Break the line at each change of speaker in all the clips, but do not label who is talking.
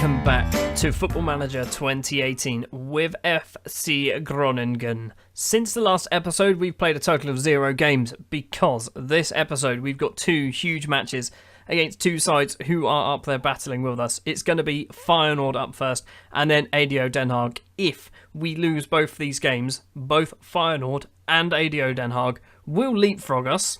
Welcome back to Football Manager 2018 with FC Groningen. Since the last episode, we've played a total of 0 games because this episode we've got 2 huge matches against 2 sides who are up there battling with us. It's going to be Feyenoord up first and then ADO Den Haag. If we lose both these games, both Feyenoord and ADO Den Haag will leapfrog us.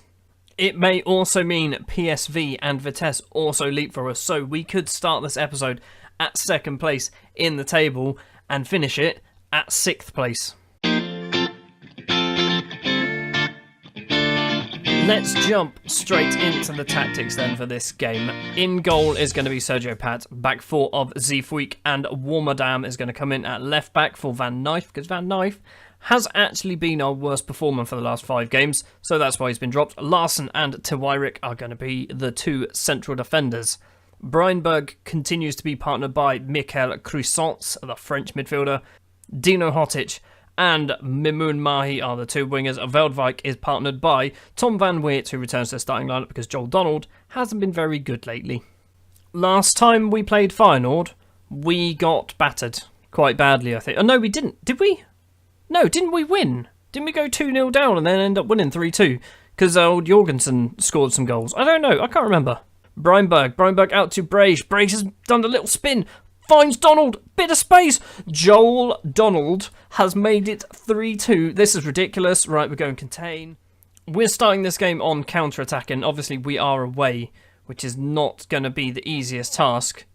It may also mean PSV and Vitesse also leapfrog us, so we could start this episode at 2nd place in the table and finish it at 6th place. Let's jump straight into the tactics then for this game. In goal is going to be Sergio Pat, back 4 of Zeefuik, and Warmerdam is going to come in at left back for Van Nijf, because Van Nijf has actually been our worst performer for the last 5 games, so that's why he's been dropped. Larsen and Teweirik are going to be the 2 central defenders. Breinberg continues to be partnered by Michael Cruisance, the French midfielder. Dino Hotic and Mimoun Mahi are the 2 wingers. Veldwijk is partnered by Tom van Weert, who returns to the starting lineup because Joel Donald hasn't been very good lately. Last time we played Feyenoord, we got battered quite badly, I think. Oh, no, we didn't. Did we? No, didn't we win? Didn't we go 2-0 down and then end up winning 3-2? Because old Jorgensen scored some goals. I don't know. I can't remember. Breinberg out to Brage. Brage has done a little spin. Finds Donald. Bit of space. Joel Donald has made it 3-2. This is ridiculous. Right, we're going contain. We're starting this game on counter-attacking. Obviously, we are away, which is not going to be the easiest task.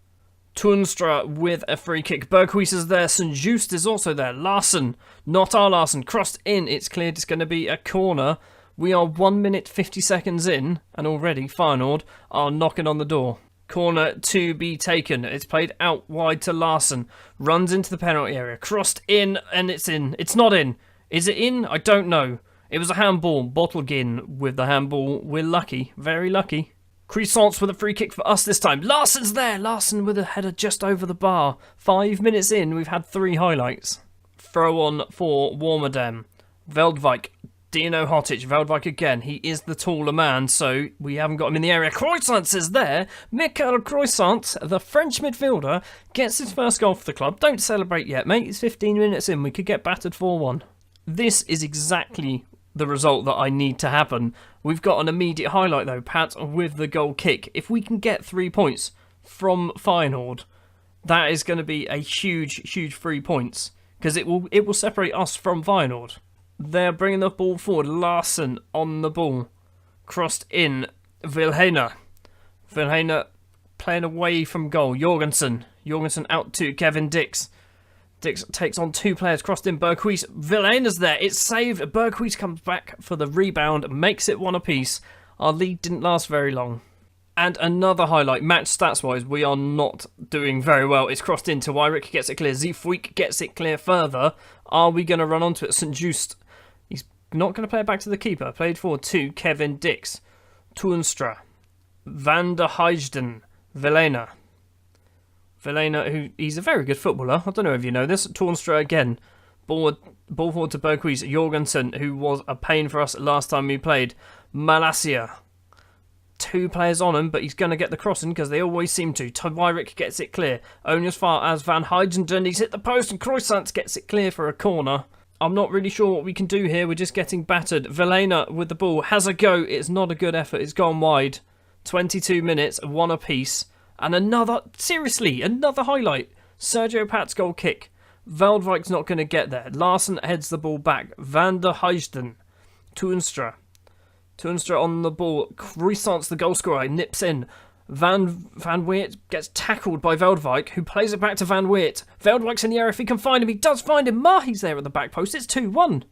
Toornstra with a free kick. Berghuis is there. St. Just is also there. Larsen, not our Larsen, crossed in. It's cleared. It's going to be a corner. We are 1 minute 50 seconds in, and already Feyenoord are knocking on the door. Corner to be taken. It's played out wide to Larsen. Runs into the penalty area. Crossed in, and it's in. It's not in. Is it in? I don't know. It was a handball. Bottlegin with the handball. We're lucky. Very lucky. Cruisance with a free kick for us this time. Larsen's there. Larsen with a header just over the bar. 5 minutes in, we've had 3 highlights. Throw on for Warmerdam. Veldwijk. Dino Hotic. Veldwijk again. He is the taller man, so we haven't got him in the area. Cruisance is there. Michael Cruisance, the French midfielder, gets his first goal for the club. Don't celebrate yet, mate. It's 15 minutes in. We could get battered 4-1. This is exactly the result that I need to happen. We've got an immediate highlight though, Pat, with the goal kick. If we can get 3 points from Feyenoord, that is going to be a huge 3 points, because it will separate us from Feyenoord. They're bringing the ball forward. Larsen on the ball, crossed in. Vilhena playing away from goal. Jorgensen out to Kevin Dix. Dix takes on 2 players, crossed in. Berghuis. Vilhena's there. It's saved. Berghuis comes back for the rebound, makes it 1 apiece. Our lead didn't last very long. And another highlight, match stats-wise, we are not doing very well. It's crossed in. Teweirik gets it clear. Zeefuik gets it clear further. Are we going to run onto it? St. Just, he's not going to play it back to the keeper. Played forward to Kevin Dix. Toornstra. Van der Heijden. Vilhena, who he's a very good footballer. I don't know if you know this. Toornstra again. Ball forward to Berghuis. Jorgensen, who was a pain for us last time we played. Malacia. 2 players on him, but he's going to get the crossing because they always seem to. Teweirik gets it clear. Only as far as Van Heijden. He's hit the post and Cruisance gets it clear for a corner. I'm not really sure what we can do here. We're just getting battered. Vilhena with the ball. Has a go. It's not a good effort. It's gone wide. 22 minutes. 1 apiece. And another highlight. Sergio Pat's goal kick. Veldwijk's not going to get there. Larsen heads the ball back. Van der Heijden. Toornstra on the ball. Cruisance, the goal scorer, nips in. Van Weert gets tackled by Veldwijk, who plays it back to Van Weert. Veldwijk's in the area if he can find him. He does find him. Mahi's there at the back post. It's 2-1.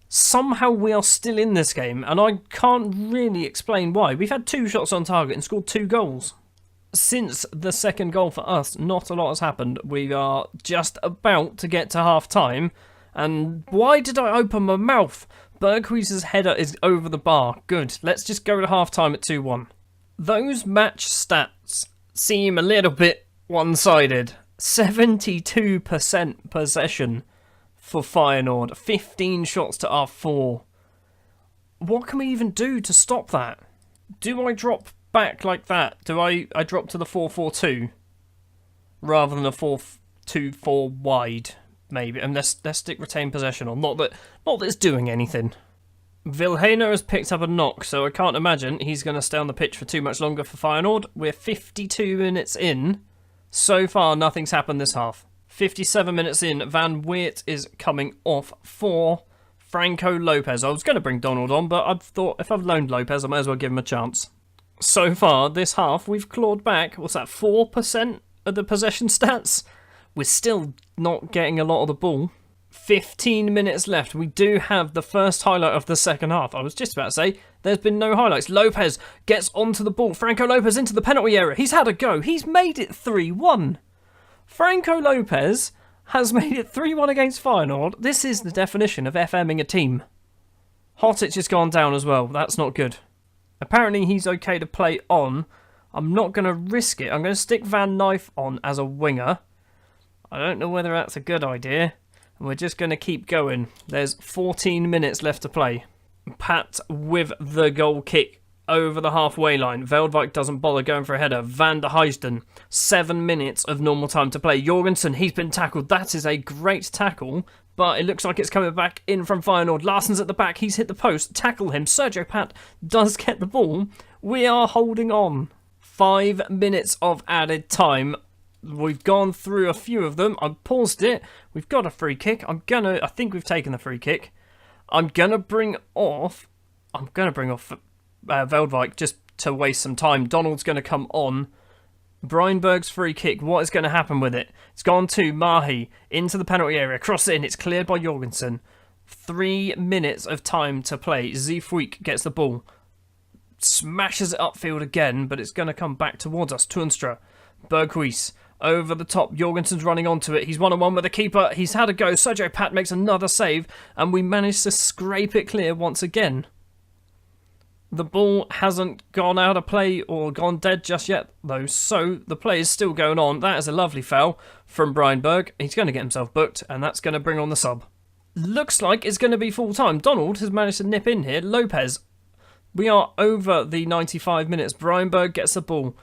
Somehow we are still in this game, and I can't really explain why. We've had 2 shots on target and scored 2 goals. Since the 2nd goal for us, not a lot has happened. We are just about to get to half-time. And why did I open my mouth? Berghuis' header is over the bar. Good. Let's just go to half-time at 2-1. Those match stats seem a little bit one-sided. 72% possession for Feyenoord. 15 shots to our 4. What can we even do to stop that? Do I drop back like that? Do I drop to the 4-4-2? rather than a 4-2-4 wide, maybe. And let's stick retain possession on. Not that it's doing anything. Vilhena has picked up a knock, so I can't imagine he's going to stay on the pitch for too much longer for Feyenoord. We're 52 minutes in. So far, nothing's happened this half. 57 minutes in, Van Weert is coming off for Franco Lopez. I was going to bring Donald on, but I thought if I've loaned Lopez, I might as well give him a chance. So far, this half, we've clawed back, what's that, 4% of the possession stats? We're still not getting a lot of the ball. 15 minutes left. We do have the first highlight of the second half. I was just about to say, there's been no highlights. Lopez gets onto the ball. Franco Lopez into the penalty area. He's had a go. He's made it 3-1. Franco Lopez has made it 3-1 against Feyenoord. This is the definition of FMing a team. Hotic has gone down as well. That's not good. Apparently he's okay to play on. I'm not going to risk it. I'm going to stick Van Nijf on as a winger. I don't know whether that's a good idea. We're just going to keep going. There's 14 minutes left to play. Pat with the goal kick over the halfway line. Veldwijk doesn't bother going for a header. Van der Heijden, 7 minutes of normal time to play. Jorgensen, he's been tackled. That is a great tackle, but it looks like it's coming back in from Feyenoord. Larsen's at the back. He's hit the post. Tackle him. Sergio Pat does get the ball. We are holding on. 5 minutes of added time. We've gone through a few of them. I've paused it. We've got a free kick. I think we've taken the free kick. I'm gonna bring off Veldwijk just to waste some time. Donald's gonna come on. Breinberg's free kick. What is going to happen with it? It's gone to Mahi into the penalty area. Cross it in. It's cleared by Jorgensen. 3 minutes of time to play. Zeefuik gets the ball. Smashes it upfield again, but it's going to come back towards us. Toornstra. Berghuis. Over the top, Jorgensen's running onto it. He's 1-on-1 with the keeper. He's had a go. Sergio Pat makes another save, and we managed to scrape it clear once again. The ball hasn't gone out of play or gone dead just yet, though, so the play is still going on. That is a lovely foul from Breinberg. He's going to get himself booked, and that's going to bring on the sub. Looks like it's going to be full-time. Donald has managed to nip in here. Lopez. We are over the 95 minutes. Breinberg gets the ball.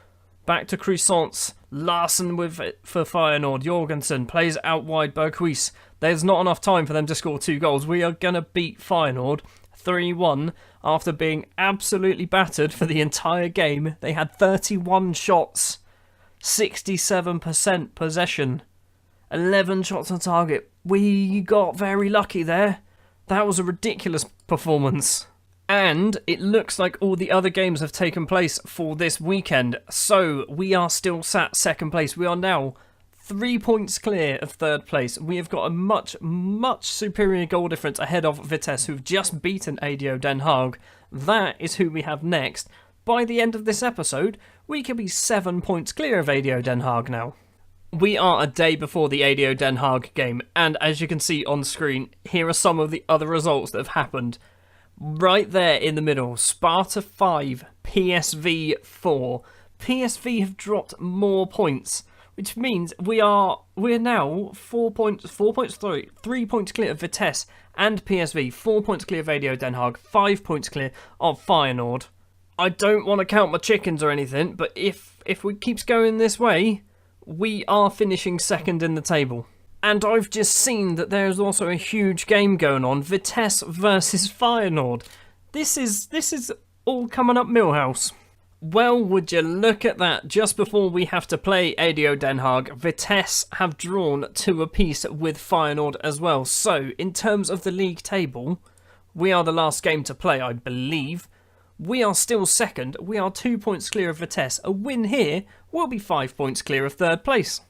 Back to Croissants. Larsen with it for Feyenoord. Jorgensen plays out wide. Berghuis. There's not enough time for them to score 2 goals. We are going to beat Feyenoord 3-1 after being absolutely battered for the entire game. They had 31 shots, 67% possession, 11 shots on target. We got very lucky there. That was a ridiculous performance. And it looks like all the other games have taken place for this weekend. So we are still sat second place. We are now 3 points clear of third place. We have got a much, much superior goal difference ahead of Vitesse, who've just beaten ADO Den Haag. That is who we have next. By the end of this episode, we could be 7 points clear of ADO Den Haag now. We are a day before the ADO Den Haag game, and as you can see on screen, here are some of the other results that have happened. Right there in the middle, Sparta 5, PSV 4. PSV have dropped more points, which means we're now 3 points clear of Vitesse and PSV, 4 points clear of ADO Den Haag, 5 points clear of Feyenoord. I don't want to count my chickens or anything, but if it keeps going this way, we are finishing second in the table. And I've just seen that there is also a huge game going on, Vitesse versus Feyenoord. This is all coming up Millhouse. Well, would you look at that, just before we have to play ADO Den Haag, Vitesse have drawn 2 apiece with Feyenoord as well. So, in terms of the league table, we are the last game to play, I believe. We are still second, we are 2 points clear of Vitesse. A win here will be 5 points clear of third place.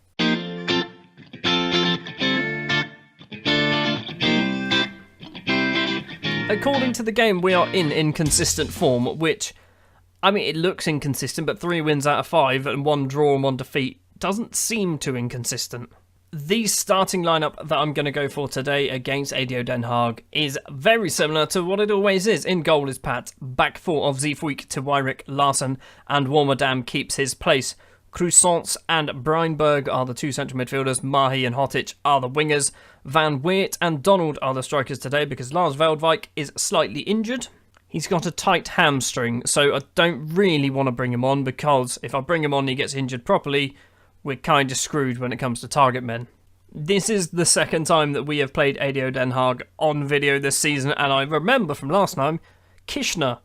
According to the game, we are in inconsistent form, which, I mean, it looks inconsistent, but 3 wins out of 5 and 1 draw and 1 defeat doesn't seem too inconsistent. The starting lineup that I'm going to go for today against ADO Den Haag is very similar to what it always is. In goal is Pat, back 4 of Zeefuik, Teweirik, Larsen, and Warmerdam keeps his place. Croissants and Breinberg are the 2 central midfielders. Mahi and Hotic are the wingers. Van Weert and Donald are the strikers today because Lars Veldwijk is slightly injured. He's got a tight hamstring, so I don't really want to bring him on because if I bring him on and he gets injured properly, we're kind of screwed when it comes to target men. This is the second time that we have played ADO Den Haag on video this season, and I remember from last time, Kishner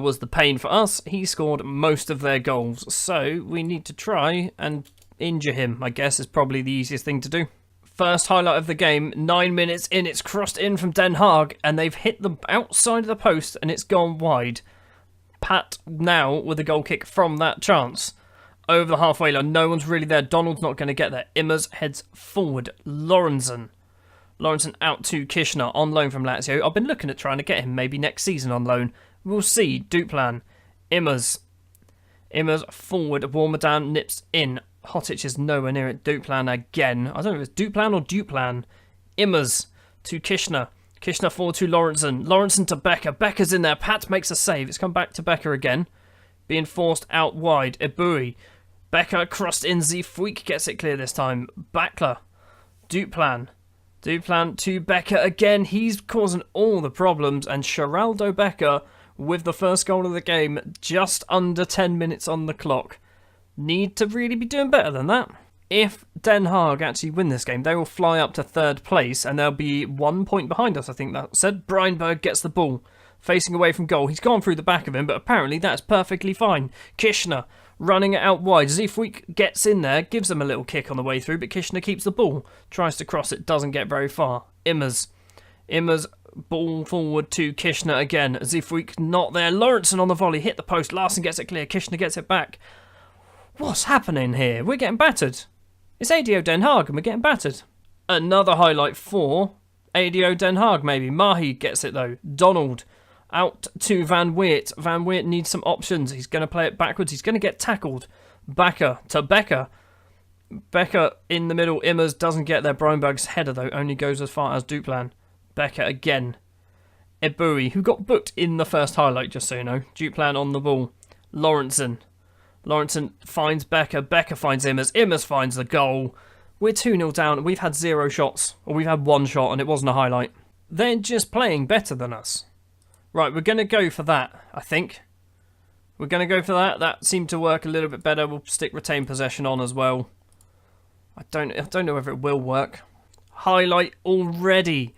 was the pain for us. He scored most of their goals, so we need to try and injure him, I guess, is probably the easiest thing to do. First highlight of the game, 9 minutes in, it's crossed in from Den Haag, and they've hit the outside of the post, and it's gone wide. Pat now with a goal kick from that chance. Over the halfway line, no one's really there. Donald's not going to get there. Immers heads forward. Lorenzen out to Kishner on loan from Lazio. I've been looking at trying to get him maybe next season on loan. We'll see. Duplan. Immers forward. Warmadan nips in. Hotic is nowhere near it. Duplan again. I don't know if it's Duplan or Duplan. Immers to Kishner. Kishner forward to Lorenzen. Lorenzen to Becker. Becker's in there. Pat makes a save. It's come back to Becker again. Being forced out wide. Eboué. Becker crossed in. Zeefuik gets it clear this time. Backler. Duplan to Becker again. He's causing all the problems. And Geraldo Becker with the first goal of the game. Just under 10 minutes on the clock. Need to really be doing better than that. If Den Haag actually win this game, they will fly up to third place. And they'll be 1 point behind us, I think that said. Breinberg gets the ball. Facing away from goal. He's gone through the back of him, but apparently that's perfectly fine. Kishner running it out wide. Zeefuik gets in there, gives him a little kick on the way through, but Kishner keeps the ball. Tries to cross it, doesn't get very far. Immers, ball forward to Kishner again. Zeefuik not there. Lorenzen on the volley, hit the post. Larsen gets it clear. Kishner gets it back. What's happening here? We're getting battered. It's ADO Den Haag and we're getting battered. Another highlight for ADO Den Haag maybe. Mahi gets it though. Donald. Out to Van Weert. Van Weert needs some options. He's going to play it backwards. He's going to get tackled. Bakker to Becker. Becker in the middle. Immers doesn't get there. Breinberg's header, though, only goes as far as Duplan. Becker again. Eboué, who got booked in the first highlight, just so you know. Duplan on the ball. Lorenzen finds Becker. Becker finds Immers. Immers finds the goal. We're 2-0 down. We've had 0 shots. Or we've had 1 shot, and it wasn't a highlight. They're just playing better than us. Right, we're going to go for that, I think. We're going to go for that. That seemed to work a little bit better. We'll stick retain possession on as well. I don't know whether it will work. Highlight already.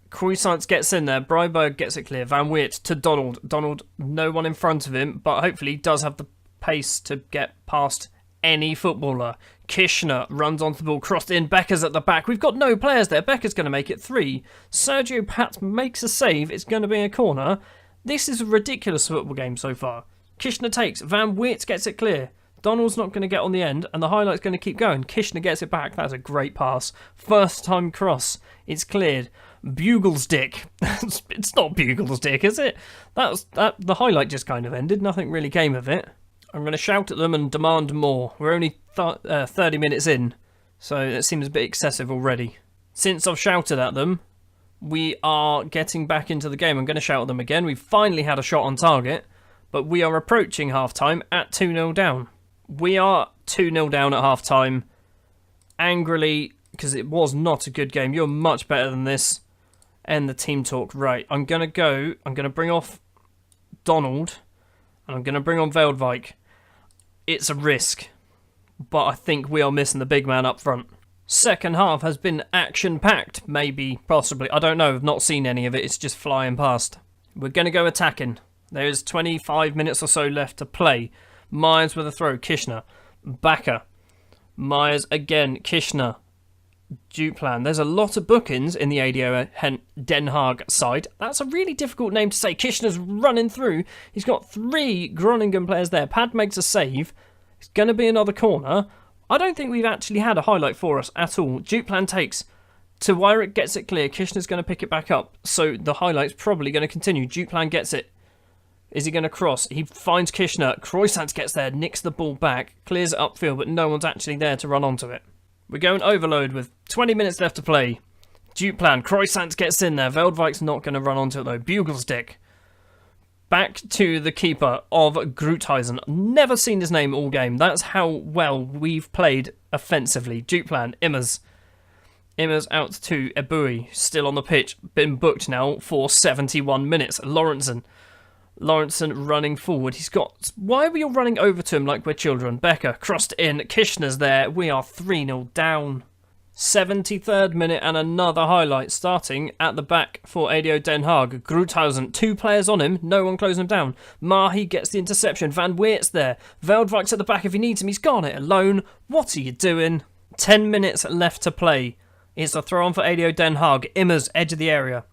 Croissant gets in there. Breinberg gets it clear. Van Weert to Donald. Donald, no one in front of him, but hopefully does have the pace to get past any footballer. Kishner runs onto the ball, crossed in. Becker's at the back. We've got no players there. Becker's going to make it 3. Sergio Pat makes a save. It's going to be a corner. This is a ridiculous football game so far. Kishner takes. Van Weert gets it clear. Donald's not going to get on the end, and the highlight's going to keep going. Kishner gets it back. That's a great pass. First time cross. It's cleared. Bugle's dick. It's not Bugle's dick, is it? The highlight just kind of ended. Nothing really came of it. I'm going to shout at them and demand more. We're only 30 minutes in, so it seems a bit excessive already. Since I've shouted at them, we are getting back into the game. I'm going to shout at them again. We've finally had a shot on target, but we are approaching half-time at 2-0 down. We are 2-0 down at half-time. Angrily, because it was not a good game. You're much better than this. End the team talk. Right, I'm going to bring off Donald, and I'm going to bring on Veldwijk. It's a risk, but I think we are missing the big man up front. Second half has been action-packed, maybe, possibly. I don't know, I've not seen any of it, it's just flying past. We're going to go attacking. There's 25 minutes or so left to play. Myers with a throw, Kishner. Bakker. Myers again, Kishner. Duplan. There's a lot of bookings in the ADO Den Haag side. That's a really difficult name to say. Kishner's running through. He's got 3 Groningen players there. Pad makes a save. It's going to be another corner. I don't think we've actually had a highlight for us at all. Duplan takes. To Wyrick gets it clear. Kishner's going to pick it back up. So the highlight's probably going to continue. Duplan gets it. Is he going to cross? He finds Kishner. Croissant gets there. Nicks the ball back. Clears it upfield, but no one's actually there to run onto it. We're going overload with 20 minutes left to play. Duplan. Croissant gets in there. Veldwijk's not going to run onto it though. Buglestick. Back to the keeper of Groothuizen. Never seen his name all game. That's how well we've played offensively. Duplan. Immers out to Eboué. Still on the pitch. Been booked now for 71 minutes. Lorenzen Lawrenson running forward. He's got... Why are we all running over to him like we're children? Becker crossed in. Kishner's there. We are 3-0 down. 73rd minute and another highlight starting at the back for ADO Den Haag. Gruthausen, 2 players on him, no one closing him down. Mahi gets the interception. Van Weert's there. Veldwijk's at the back if he needs him. He's got it alone. What are you doing? 10 minutes left to play. It's a throw on for ADO Den Haag. Immers, edge of the area.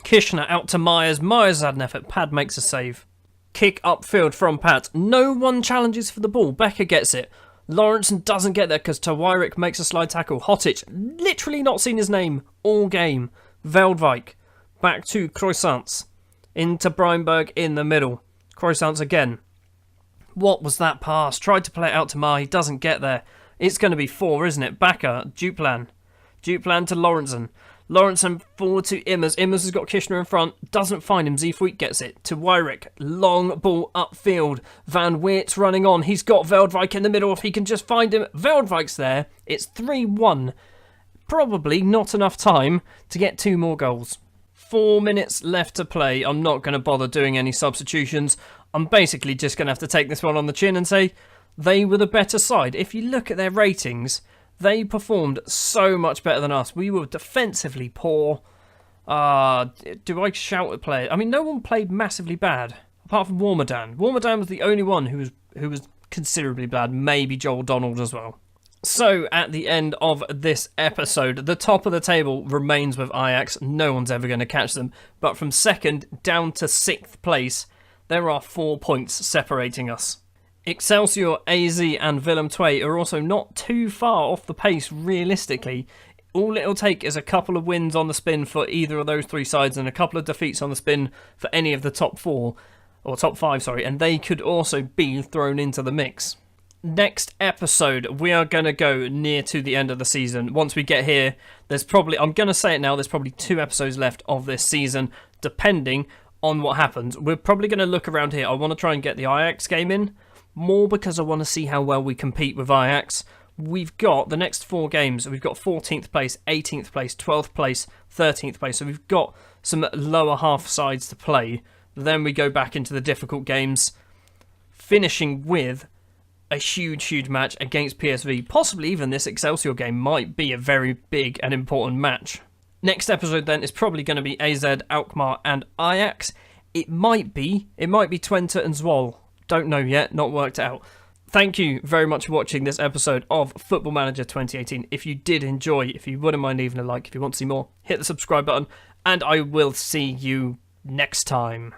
Kishner out to Myers. Myers had an effort. Pad makes a save. Kick upfield from Pat. No one challenges for the ball. Becker gets it. Lawrenson doesn't get there because Tawirik makes a slide tackle. Hotic, literally not seen his name all game. Veldwijk, back to Croissants. Into Breinberg in the middle. Croissants again. What was that pass? Tried to play it out to Mahi, doesn't get there. It's going to be 4, isn't it? Backer, Duplan. Duplan to Lawrenson. Lawrenson forward to Immers. Immers has got Kishner in front. Doesn't find him. Zeefuik gets it. To Wyrick. Long ball upfield. Van Weert's running on. He's got Veldwijk in the middle. If he can just find him. Veldwijk's there. It's 3-1. Probably not enough time to get 2 more goals. 4 minutes left to play. I'm not going to bother doing any substitutions. I'm basically just going to have to take this one on the chin and say they were the better side. If you look at their ratings... They performed so much better than us. We were defensively poor. Do I shout at players? I mean, no one played massively bad, apart from Warmadan. Warmadan was the only one who was considerably bad. Maybe Joel Donald as well. So, at the end of this episode, the top of the table remains with Ajax. No one's ever going to catch them. But from 2nd down to 6th place, there are 4 points separating us. Excelsior, AZ and Willem II are also not too far off the pace realistically. All it'll take is a couple of wins on the spin for either of those 3 sides and a couple of defeats on the spin for any of the top 4, or top 5, sorry, and they could also be thrown into the mix. Next episode, we are going to go near to the end of the season. Once we get here, there's probably, I'm going to say it now, there's probably 2 episodes left of this season, depending on what happens. We're probably going to look around here. I want to try and get the Ajax game in. More because I want to see how well we compete with Ajax. We've got the next 4 games. We've got 14th place, 18th place, 12th place, 13th place. So we've got some lower half sides to play. Then we go back into the difficult games, finishing with a huge match against PSV. Possibly even this Excelsior game might be a very big and important match. Next episode then is probably going to be AZ, Alkmaar and Ajax. It might be Twente and Zwolle. Don't know yet, not worked out. Thank you very much for watching this episode of Football Manager 2018. If you did enjoy, if you wouldn't mind leaving a like, if you want to see more, hit the subscribe button, and I will see you next time.